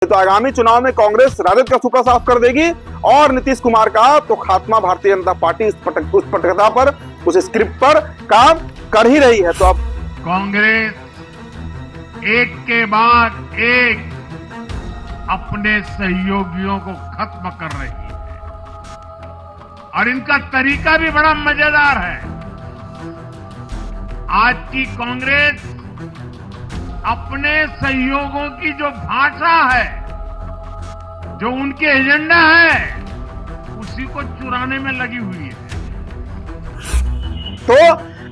तो आगामी चुनाव में कांग्रेस राजद का सुपड़ा साफ कर देगी और नीतीश कुमार का तो खात्मा भारतीय जनता पार्टी उस पटकथा पर, उस स्क्रिप्ट पर काम कर ही रही है। तो अब कांग्रेस एक के बाद एक अपने सहयोगियों को खत्म कर रही है और इनका तरीका भी बड़ा मजेदार है। आज की कांग्रेस अपने सहयोगों की जो भाषा है, जो उनके एजेंडा है, उसी को चुराने में लगी हुई है। तो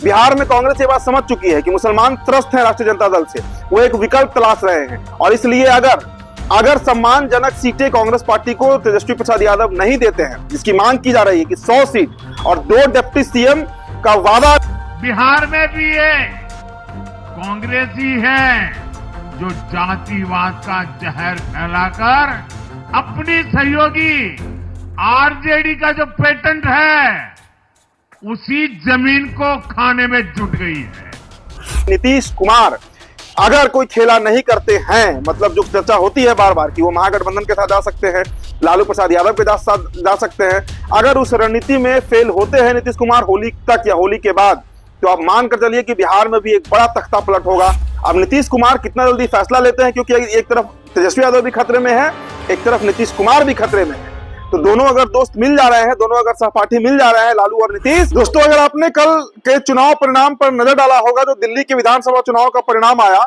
बिहार में कांग्रेस ये बात समझ चुकी है कि मुसलमान त्रस्त हैं राष्ट्रीय जनता दल से, वो एक विकल्प तलाश रहे हैं और इसलिए अगर सम्मानजनक सीटें कांग्रेस पार्टी को तेजस्वी प्रसाद यादव नहीं देते हैं, जिसकी मांग की जा रही है कि 100 सीट और 2 डिप्टी सीएम का वादा बिहार में भी है, कांग्रेस ही है जो जातिवाद का जहर फैलाकर अपनी सहयोगी आरजेडी का जो पेटेंट है उसी जमीन को खाने में जुट गई है। नीतीश कुमार अगर कोई खेला नहीं करते हैं, मतलब जो चर्चा होती है बार बार कि वो महागठबंधन के साथ जा सकते हैं, लालू प्रसाद यादव के साथ जा सकते हैं, अगर उस रणनीति में फेल होते हैं नीतीश कुमार होली तक या होली के बाद, तो आप मान कर चलिए कि बिहार में भी एक बड़ा तख्ता पलट होगा। अब नीतीश कुमार कितना जल्दी फैसला लेते हैं, क्योंकि एक तरफ तेजस्वी यादव भी खतरे में है, एक तरफ नीतीश कुमार भी खतरे में है। तो दोनों अगर दोस्त मिल जा रहे हैं, दोनों अगर सहपाठी मिल जा रहे हैं, लालू और नीतीश। दोस्तों, अगर आपने कल के चुनाव परिणाम पर नजर डाला होगा, जो दिल्ली के विधानसभा चुनाव का परिणाम आया,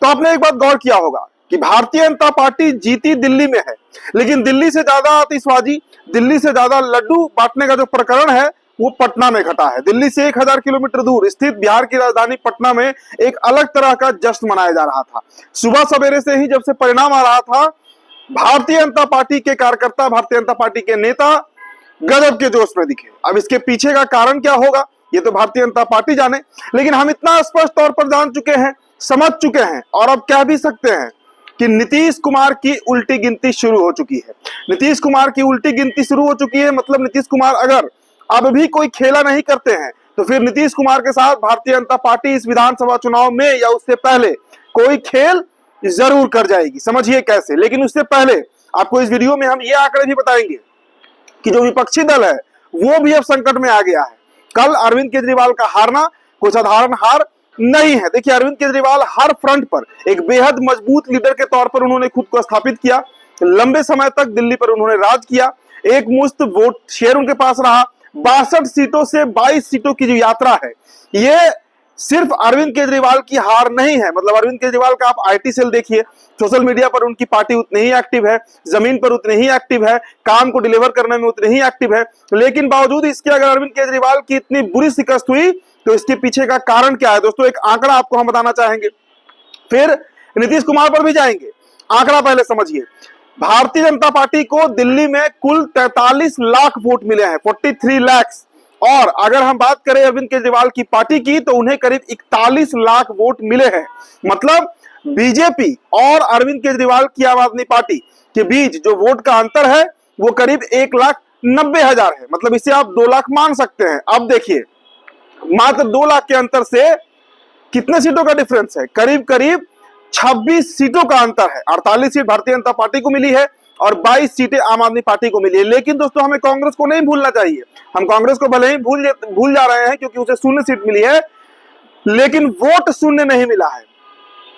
तो आपने एक बात गौर किया होगा कि भारतीय जनता पार्टी जीती दिल्ली में है, लेकिन दिल्ली से ज्यादा आतिशबाजी, दिल्ली से ज्यादा लड्डू बांटने का जो प्रकरण है वो पटना में घटा है। दिल्ली से 1000 किलोमीटर दूर स्थित बिहार की राजधानी पटना में एक अलग तरह का जश्न मनाया जा रहा था। सुबह सवेरे से ही जब से परिणाम आ रहा था, भारतीय जनता पार्टी के कार्यकर्ता, भारतीय जनता पार्टी के नेता गजब के जोश में दिखे। अब इसके पीछे का कारण क्या होगा ये तो भारतीय जनता पार्टी जाने, लेकिन हम इतना स्पष्ट तौर पर जान चुके हैं, समझ चुके हैं और अब कह भी सकते हैं कि नीतीश कुमार की उल्टी गिनती शुरू हो चुकी है। नीतीश कुमार की उल्टी गिनती शुरू हो चुकी है, मतलब नीतीश कुमार अगर अब भी कोई खेला नहीं करते हैं तो फिर नीतीश कुमार के साथ भारतीय जनता पार्टी इस विधानसभा चुनाव में या उससे पहले कोई खेल जरूर कर जाएगी। समझिए कैसे। लेकिन उससे पहले आपको इस वीडियो में हम ये आंकड़े भी बताएंगे कि जो विपक्षी दल है वो भी अब संकट में आ गया है। कल अरविंद केजरीवाल का हारना कोई साधारण हार नहीं है। देखिए, अरविंद केजरीवाल हर फ्रंट पर एक बेहद मजबूत लीडर के तौर पर उन्होंने खुद को स्थापित किया। लंबे समय तक दिल्ली पर उन्होंने राज किया, एक मुश्त वोट शेयर उनके पास रहा। 62 सीटों से 22 सीटों की जो यात्रा है, ये सिर्फ अरविंद केजरीवाल की हार नहीं है। मतलब अरविंद केजरीवाल का आप आईटी सेल देखिए, सोशल मीडिया पर उनकी पार्टी उतनी ही एक्टिव है, जमीन पर उतनी ही एक्टिव है, काम को डिलीवर करने में उतनी ही एक्टिव है। लेकिन बावजूद इसके अगर अरविंद केजरीवाल की इतनी बुरी शिकस्त हुई तो इसके पीछे का कारण क्या है? दोस्तों, एक आंकड़ा आपको हम बताना चाहेंगे, फिर नीतीश कुमार पर भी जाएंगे। आंकड़ा पहले समझिए। भारतीय जनता पार्टी को दिल्ली में कुल 43 लाख वोट मिले हैं, 43 लाख। और अगर हम बात करें अरविंद केजरीवाल की पार्टी की तो उन्हें करीब 41 लाख वोट मिले हैं। मतलब बीजेपी और अरविंद केजरीवाल की आम आदमी पार्टी के बीच जो वोट का अंतर है वो करीब 1,90,000 है। मतलब इसे आप 2 लाख मान सकते हैं। अब देखिए, मात्र 2 लाख के अंतर से कितने सीटों का डिफरेंस है? करीब करीब 26 सीटों का अंतर है। 48 सीट भारतीय जनता पार्टी को मिली है और 22 सीटें आम आदमी पार्टी को मिली है। लेकिन दोस्तों, हमें कांग्रेस को नहीं भूलना चाहिए। हम कांग्रेस को भले ही भूल जा रहे हैं क्योंकि उसे 0 सीट मिली है, लेकिन वोट 0 नहीं मिला है।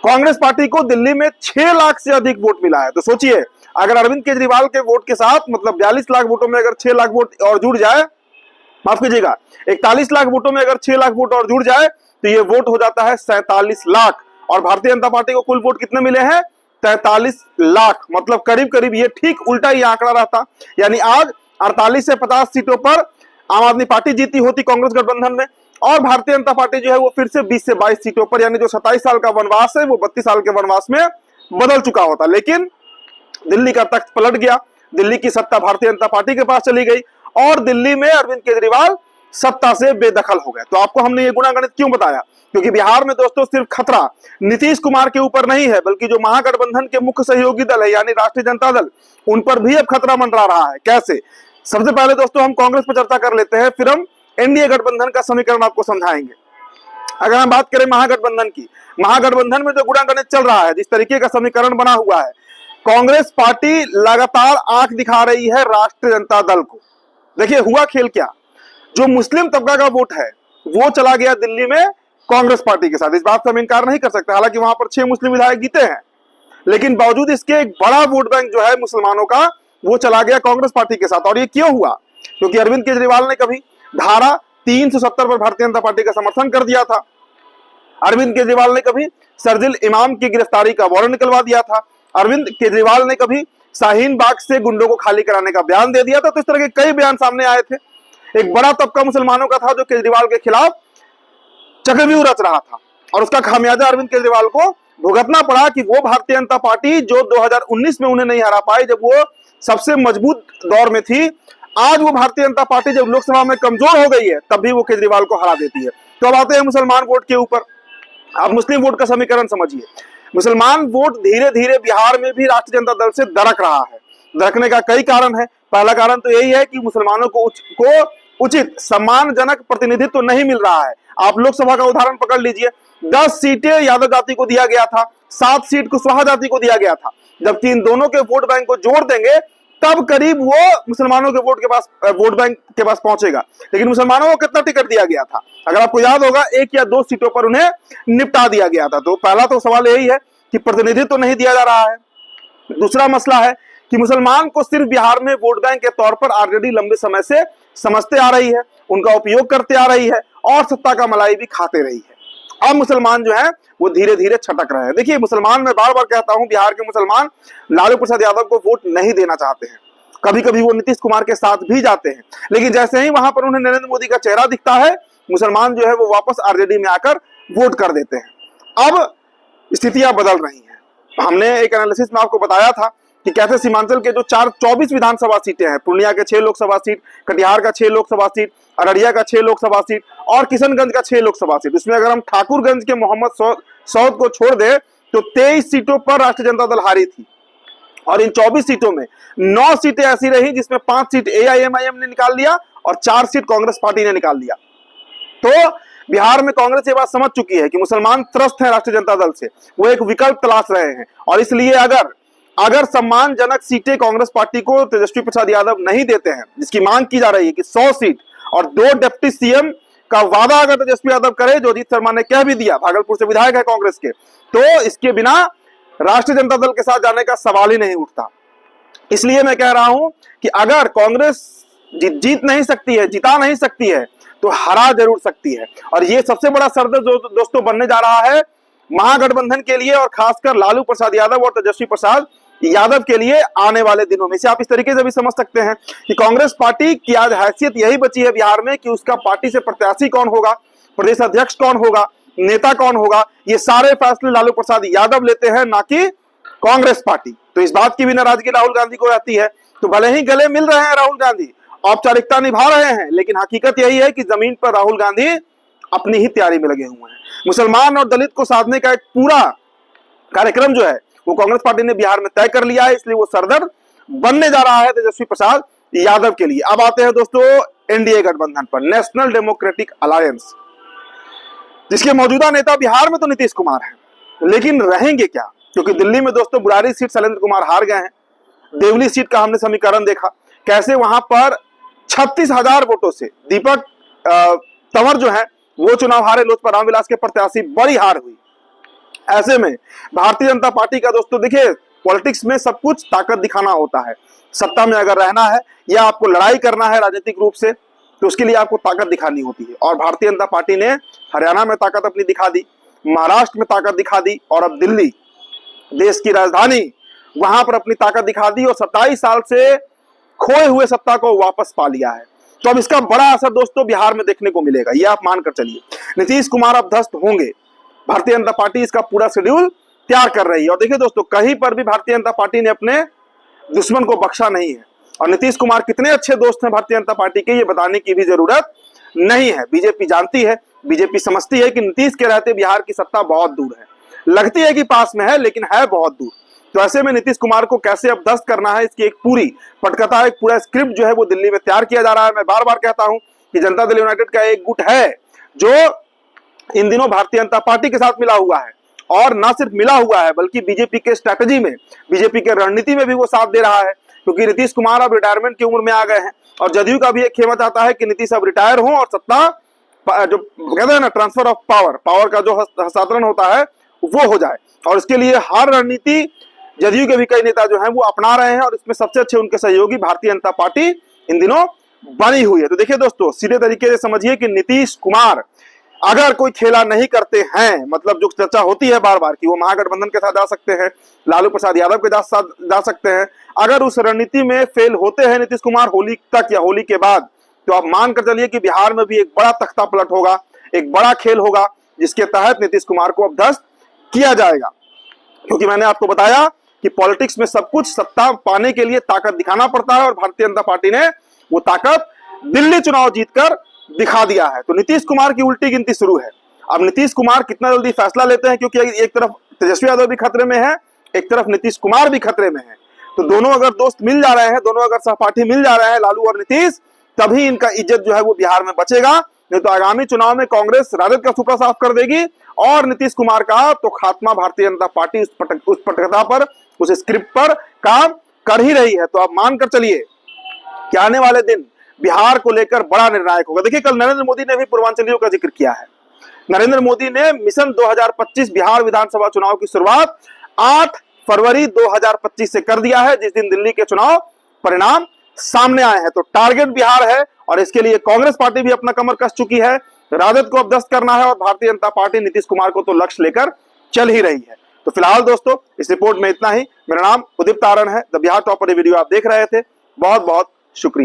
कांग्रेस पार्टी को दिल्ली में 6 लाख से अधिक वोट मिला है। तो सोचिए, अगर अरविंद केजरीवाल के वोट के साथ, मतलब 42 लाख वोटों में अगर 6 लाख वोट और जुड़ जाए, माफ कीजिएगा, 41 लाख वोटों में अगर 6 लाख वोट और जुड़ जाए तो ये वोट हो जाता है 47 लाख। और भारतीय जनता पार्टी को कुल वोट कितने मिले हैं? 43 लाख। मतलब करीब करीब ये ठीक उल्टा ही आंकड़ा रहता। यानी आज 48 से 50 सीटों पर आम आदमी पार्टी जीती होती कांग्रेस गठबंधन में, और भारतीय जनता पार्टी जो है वो फिर से 20 से 22 सीटों पर, यानी जो 27 साल का वनवास है वो 32 साल के वनवास में बदल चुका होता। लेकिन दिल्ली का तख्त पलट गया, दिल्ली की सत्ता भारतीय जनता पार्टी के पास चली गई और दिल्ली में अरविंद केजरीवाल सत्ता से बेदखल हो गए। तो आपको हमने ये गुणागणित क्यों बताया? क्योंकि बिहार में दोस्तों सिर्फ खतरा नीतीश कुमार के ऊपर नहीं है, बल्कि जो महागठबंधन के मुख्य सहयोगी दल है यानी राष्ट्रीय जनता दल, उन पर भी अब खतरा मंडरा रहा है। कैसे? सबसे पहले दोस्तों हम कांग्रेस पर चर्चा कर लेते हैं, फिर हम एनडीए गठबंधन का समीकरण आपको समझाएंगे। अगर हम बात करें महागठबंधन की, महागठबंधन में जो गुणागणित चल रहा है, जिस तरीके का समीकरण बना हुआ है, कांग्रेस पार्टी लगातार आंख दिखा रही है राष्ट्रीय जनता दल को। देखिए हुआ खेल क्या, जो मुस्लिम तबका का वोट है वो चला गया दिल्ली में कांग्रेस पार्टी के साथ। इस बात से हम इनकार नहीं कर सकते, हालांकि वहां पर 6 मुस्लिम विधायक जीते हैं, लेकिन बावजूद इसके एक बड़ा वोट बैंक जो है मुसलमानों का वो चला गया कांग्रेस पार्टी के साथ। और ये क्यों हुआ? क्योंकि अरविंद केजरीवाल ने कभी धारा 370 पर भारतीय जनता पार्टी का समर्थन कर दिया था, अरविंद केजरीवाल ने कभी शरजील इमाम की गिरफ्तारी का वारंट निकलवा दिया था, अरविंद केजरीवाल ने कभी शाहीन बाग से गुंडों को खाली कराने का बयान दे दिया था। तो इस तरह के कई बयान सामने आए थे। एक बड़ा तबका मुसलमानों का था जो केजरीवाल के खिलाफ चक्रव्यूह रच रहा था, और उसका खामियाजा अरविंद केजरीवाल को भुगतना पड़ा कि वो भारतीय जनता पार्टी जो 2019 में उन्हें नहीं हरा पाई, जब वो सबसे मजबूत दौर में थी, आज वो भारतीय जनता पार्टी जब लोकसभा में कमजोर हो गई है तब भी वो केजरीवाल को हरा देती है। तो अब आते हैं मुसलमान वोट के ऊपर। आप मुस्लिम वोट का समीकरण समझिए। मुसलमान वोट धीरे धीरे बिहार में भी राष्ट्रीय जनता दल से दरक रहा है। दरकने का कई कारण है। पहला कारण तो यही है कि मुसलमानों को उचित सम्मानजनक प्रतिनिधित्व तो नहीं मिल रहा है। आप लोकसभा का उदाहरण पकड़ लीजिए, 10 सीटें यादव जाति को दिया गया था, 7 सीट कुशवाहा जाति को दिया गया था, जबकि इन दोनों के वोट बैंक को जोड़ देंगे तब करीब वो मुसलमानों के वोट बैंक के पास पहुंचेगा। लेकिन मुसलमानों को कितना टिकट दिया गया था? अगर आपको याद होगा 1 या 2 सीटों पर उन्हें निपटा दिया गया था। तो पहला तो सवाल यही है कि प्रतिनिधित्व तो नहीं दिया जा रहा है। दूसरा मसला है कि मुसलमान को सिर्फ बिहार में वोट बैंक के तौर पर ऑलरेडी लंबे समय से समझते आ रही है, उनका उपयोग करते आ रही है और सत्ता का मलाई भी खाते रही है। अब मुसलमान जो है वो धीरे धीरे छटक रहे हैं। देखिए मुसलमान, मैं बार बार कहता हूं, बिहार के मुसलमान लालू प्रसाद यादव को वोट नहीं देना चाहते हैं। कभी कभी वो नीतीश कुमार के साथ भी जाते हैं, लेकिन जैसे ही वहां पर उन्हें नरेंद्र मोदी का चेहरा दिखता है, मुसलमान जो है वो वापस आरजेडी में आकर वोट कर देते हैं। अब स्थितियां बदल रही हैं। हमने एक एनालिसिस में आपको बताया था कि कैसे सीमांचल के जो 24 विधानसभा सीटें हैं, पूर्णिया के 6 लोकसभा सीट, कटिहार का 6 लोकसभा सीट, अररिया का 6 लोकसभा सीट और किशनगंज का 6 लोकसभा सीट, इसमें अगर हम ठाकुरगंज के मोहम्मद सौद को छोड़ दें तो 23 सीटों पर राष्ट्रीय जनता दल हारी थी। और इन 24 सीटों में 9 सीटें ऐसी रही जिसमें 5 सीट एआईएमआईएम ने निकाल लिया और 4 सीट कांग्रेस पार्टी ने निकाल लिया। तो बिहार में कांग्रेस ये बात समझ चुकी है कि मुसलमान त्रस्त हैं राष्ट्रीय जनता दल से, वो एक विकल्प तलाश रहे हैं। और इसलिए अगर सम्मानजनक सीटें कांग्रेस पार्टी को तेजस्वी प्रसाद यादव नहीं देते हैं, जिसकी मांग की जा रही है कि 100 सीट और 2 डिप्टी सीएम का वादा अगर तेजस्वी यादव करे, जो अजीत शर्मा ने कह भी दिया, भागलपुर से विधायक है कांग्रेस के, तो इसके बिना राष्ट्रीय जनता दल के साथ जाने का सवाल ही नहीं उठता। इसलिए मैं कह रहा हूं कि अगर कांग्रेस जीत नहीं सकती है, जिता नहीं सकती है, तो हरा जरूर सकती है। और ये सबसे बड़ा सरदर्द दोस्तों बनने जा रहा है महागठबंधन के लिए, और खासकर लालू प्रसाद यादव और तेजस्वी प्रसाद यादव के लिए आने वाले दिनों में। इसे आप इस तरीके से भी समझ सकते हैं कि कांग्रेस पार्टी की आज हैसियत यही बची है बिहार में कि उसका पार्टी से प्रत्याशी कौन होगा, प्रदेश अध्यक्ष कौन होगा, नेता कौन होगा, ये सारे फैसले लालू प्रसाद यादव लेते हैं, ना कि कांग्रेस पार्टी। तो इस बात की भी नाराजगी राहुल गांधी को रहती है। तो भले ही गले मिल रहे हैं राहुल गांधी, औपचारिकता निभा रहे हैं, लेकिन हकीकत यही है कि जमीन पर राहुल गांधी अपनी ही तैयारी में लगे हुए हैं। मुसलमान और दलित को साधने का एक पूरा कार्यक्रम जो है वो कांग्रेस पार्टी ने बिहार में तय कर लिया है, इसलिए वो सरदर्द बनने जा रहा है तेजस्वी प्रसाद यादव के लिए। अब आते हैं दोस्तों एनडीए गठबंधन पर, नेशनल डेमोक्रेटिक अलायंस, जिसके मौजूदा नेता बिहार में तो नीतीश कुमार हैं, लेकिन रहेंगे क्या? क्योंकि दिल्ली में दोस्तों बुरारी सीट शैलेंद्र कुमार हार गए हैं। देवली सीट का हमने समीकरण देखा, कैसे वहां पर 36,000 वोटों से दीपक तंवर जो है वो चुनाव हारे, लोजपा रामविलास के प्रत्याशी, बड़ी हार हुई। ऐसे में भारतीय जनता पार्टी का दोस्तों देखिए, पॉलिटिक्स में सब कुछ ताकत दिखाना होता है। सत्ता में अगर रहना है या आपको लड़ाई करना है राजनीतिक रूप से, तो उसके लिए आपको ताकत दिखानी होती है। और भारतीय जनता पार्टी ने हरियाणा में ताकत अपनी दिखा दी, महाराष्ट्र में ताकत दिखा दी, और अब दिल्ली, देश की राजधानी, वहां पर अपनी ताकत दिखा दी और 27 साल से खोए हुए सत्ता को वापस पा लिया है। तो अब इसका बड़ा असर दोस्तों बिहार में देखने को मिलेगा, ये आप मानकर चलिए। नीतीश कुमार अब ध्वस्त होंगे। भारतीय जनता पार्टी इसका पूरा शेड्यूल तैयार कर रही है। और देखिए दोस्तों, कहीं पर भी भारतीय जनता पार्टी ने अपने दुश्मन को बख्शा नहीं है। और नीतीश कुमार कितने अच्छे दोस्त हैं भारतीय जनता पार्टी के, ये बताने की भी जरूरत नहीं है। बीजेपी जानती है, बीजेपी समझती है कि नीतीश के रहते बिहार की सत्ता बहुत दूर है। लगती है कि पास में है, लेकिन है बहुत दूर। तो ऐसे में नीतीश कुमार को कैसे अब ध्वस्त करना है, इसकी एक पूरी पटकथा, एक पूरा स्क्रिप्ट जो है वो दिल्ली में तैयार किया जा रहा है। मैं बार बार कहता हूं कि जनता दल यूनाइटेड का एक गुट है जो इन दिनों भारतीय जनता पार्टी के साथ मिला हुआ है, और ना सिर्फ मिला हुआ है बल्कि बीजेपी के स्ट्रैटेजी में, बीजेपी के रणनीति में भी वो साथ दे रहा है, क्योंकि नीतीश कुमार अब रिटायरमेंट की उम्र में आ गए हैं और जदयू का भी एक खेमा चाहता है कि नीतीश अब रिटायर हो और सत्ता जो कहते हैं ना ट्रांसफर ऑफ पावर का जो हस्तांतरण होता है वो हो जाए। और इसके लिए हर रणनीति जदयू के भी कई नेता जो हैं वो अपना रहे हैं और इसमें सबसे अच्छे उनके सहयोगी भारतीय जनता पार्टी इन दिनों बनी हुई है। तो देखिए दोस्तों, सीधे तरीके से समझिए कि नीतीश कुमार अगर कोई खेला नहीं करते हैं, मतलब जो चर्चा होती है बार बार कि वो महागठबंधन के साथ जा सकते हैं, लालू प्रसाद यादव के साथ जा सकते हैं, अगर उस रणनीति में फेल होते हैं नीतीश कुमार होली तक या होली के बाद, तो आप मान कर चलिए कि बिहार में भी एक बड़ा तख्ता पलट होगा, एक बड़ा खेल होगा जिसके तहत नीतीश कुमार को अब ध्वस्त किया जाएगा। क्योंकि मैंने आपको बताया कि पॉलिटिक्स में सब कुछ सत्ता पाने के लिए ताकत दिखाना पड़ता है और भारतीय जनता पार्टी ने वो ताकत दिल्ली चुनाव जीतकर दिखा दिया है। तो नीतीश कुमार की उल्टी गिनती शुरू है। अब नीतीश कुमार कितना जल्दी फैसला लेते हैं, क्योंकि एक तरफ तेजस्वी यादव भी खतरे में है, एक तरफ नीतीश कुमार भी खतरे में है। तो दोनों अगर दोस्त मिल जा रहे हैं, दोनों अगर सहपाठी मिल जा रहे हैं, लालू और नीतीश, तभी इनका इज्जत जो है वो बिहार में बचेगा। नहीं तो आगामी चुनाव में कांग्रेस राजद का सुपड़ा साफ कर देगी और नीतीश कुमार का तो खात्मा भारतीय जनता पार्टी उस पटकथा पर, उस स्क्रिप्ट पर काम कर ही रही है। तो आप मानकर चलिए कि आने वाले दिन बिहार को लेकर बड़ा निर्णायक होगा। देखिए, कल नरेंद्र मोदी ने भी पूर्वांचलियों का जिक्र किया है। नरेंद्र मोदी ने मिशन 2025 बिहार विधानसभा चुनाव की शुरुआत 8 फरवरी 2025 से कर दिया है, जिस दिन दिल्ली के चुनाव परिणाम सामने आए हैं। तो टारगेट बिहार है और इसके लिए कांग्रेस पार्टी भी अपना कमर कस चुकी है। राजद को अब ध्वस्त करना है और भारतीय जनता पार्टी नीतीश कुमार को तो लक्ष्य लेकर चल ही रही है। तो फिलहाल दोस्तों, इस रिपोर्ट में इतना ही। मेरा नाम उदित तारण है। द बिहार टॉपर वीडियो आप देख रहे थे। बहुत बहुत शुक्रिया।